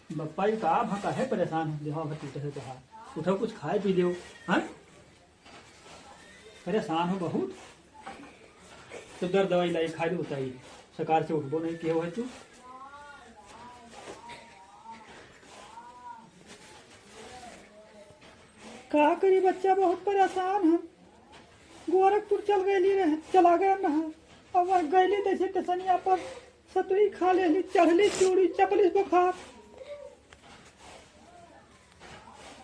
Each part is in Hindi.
बप्पा ये का भा काहे परेशान है देहा भा टूटे से तोहार उठो कुछ खाए पी लियो। हाँ परेशान हो बहुत तो दर्द दवाई लाई खा ली बताइए सकार से उठबो नहीं किए है तू। का करी बच्चा बहुत परेशान है। गोरखपुर चला गया ना। अब वह गईली जैसे टेसनिया पर सतुई खा लेली चढ़ली चूड़ी चपलिस बुखार।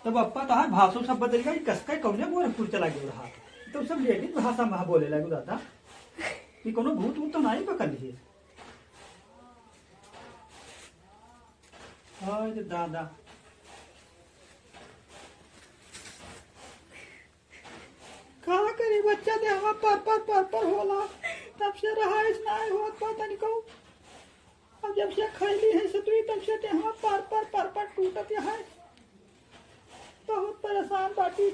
तब अप्पा तहार भाषो सब बदल गई कसका कौने गोरखपुर चला गया रहा तो सब लेडीज भाषा में बोले लगे दादा कि कोनो भूत वूत तो नहीं पकड़ लिए। अरे दादा का करी बच्चा देहा पर होला तब से रहाइश नहीं होत पता नहीं कहूँ। अब जब से खैली है सतुई तब से देहा पर टूटत है। बहुत परेशान बाटी।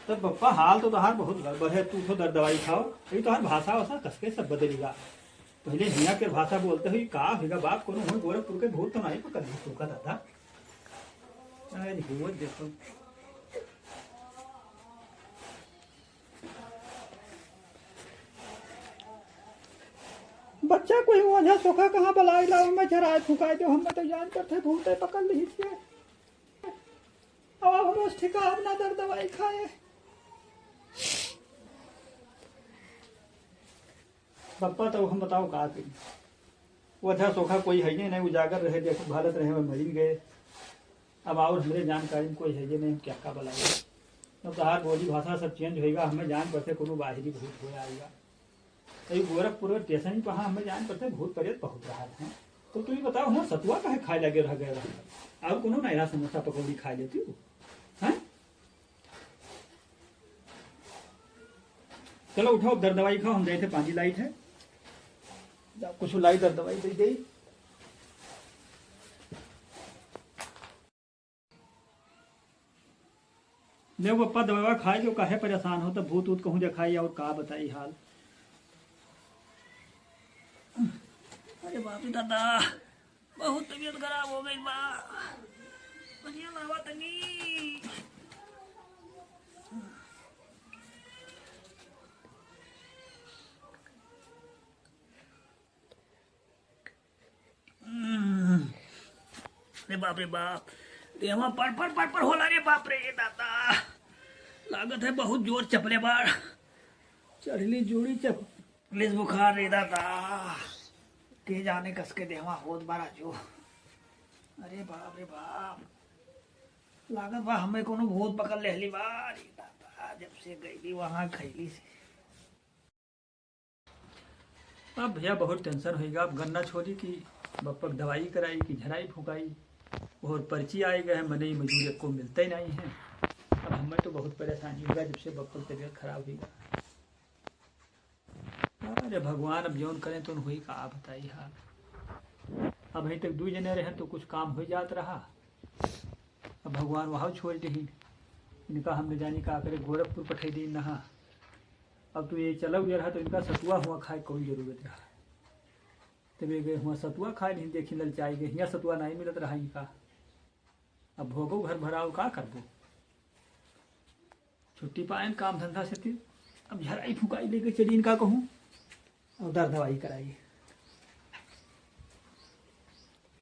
तब बप्पा हाल तो तहार बहुत गड़बड़ है तू तो दर्द दवाई खाओ ये तहार भाषा वैसा कसके सब बदलेगा। पहले हिया के भाषा बोलते हुई का होगा बाप कोनो हो गोरखपुर के भूत तो नहीं पकड़ ली तू का दादा। अरे हुआ देखो बच्चा कोई वजह सोखा कहाँ बलाई लाओ मैं झराए फुकाए जो हम तो जान कर थे भूते पकड़ ली थी। अब हम रोज ठिका अपना दर्द दवाई खाए। बप्पा तो हम बताओ का करी वजह सोखा कोई है नहीं उजागर रहे देखो भारत रहे में मरी गए। अब और हमारे जानकारी में कोई है नहीं क्या का बुलाएगा। अब तहार बोली भाषा सब चेंज होएगा हमें जान पड़ते कोनो बाहरी भूत हो आएगा। तो गोरखपुर स्टेशन पर हमें जान पड़ते भूत प्रेत पहुंच रहा है। तो तुम बताओ हम सतुआ कहे खाए लगे रह गए और कोनो नया समोसा पकौड़ी खा लेती हो। हैं चलो उठाओ दर्द दवाई खाओ हम गए थे पानी लाइट है कुछ लाई दर्द दवाई दे दी। ले पप्पा दवा खाए जो काहे परेशान हो तो भूत ऊत कहूँ दिखाई और का बताई हाल। अरे बाप रे दादा बहुत तबीयत खराब हो गई बा। बढ़िया लावा तनी अरे बाप रे बाप देवा पर होला रे बाप रे दादा लागत है बहुत जोर चपले बार चढ़ली जोड़ी चपलिस बुखार रे दादा के जाने कसके देवा होत बारा जो। अरे बाप रे बाप लागत बा हमें कोनो भूत पकड़ लेहली बार दादा जब से गईली वहां खैली से। अब भैया बहुत टेंशन होगा अब गन्ना छोड़ी कि बप्पक दवाई कराई कि झराई फुकाई और पर्ची आए गए मने मजूर को मिलते ही नहीं है। अब हमें तो बहुत परेशानी होगा जब से बप्पक तबीयत खराब होगा। अरे भगवान अब जौन करें तो हुई का बताई हाल। अब अभी तक 2 जने रहे तो कुछ काम हो जात रहा। अब भगवान वहाँ छोड़ दी इनका हमने जानी का करे गोरखपुर पठे दी नहा। अब तो ये चला गया रहा तो इनका सतुआ हुआ खाए कोई जरूरत रहा तब ये गए हुआ सतुआ खाए नहीं देखी ललचाई गए यहाँ सतुआ नहीं मिलत रहा इनका। अब भोगो घर भराओ का करबो छुट्टी पाए काम धंधा से अब झराई फुकाई लेके चली इनका कहूँ और दर्द दवाई कराई।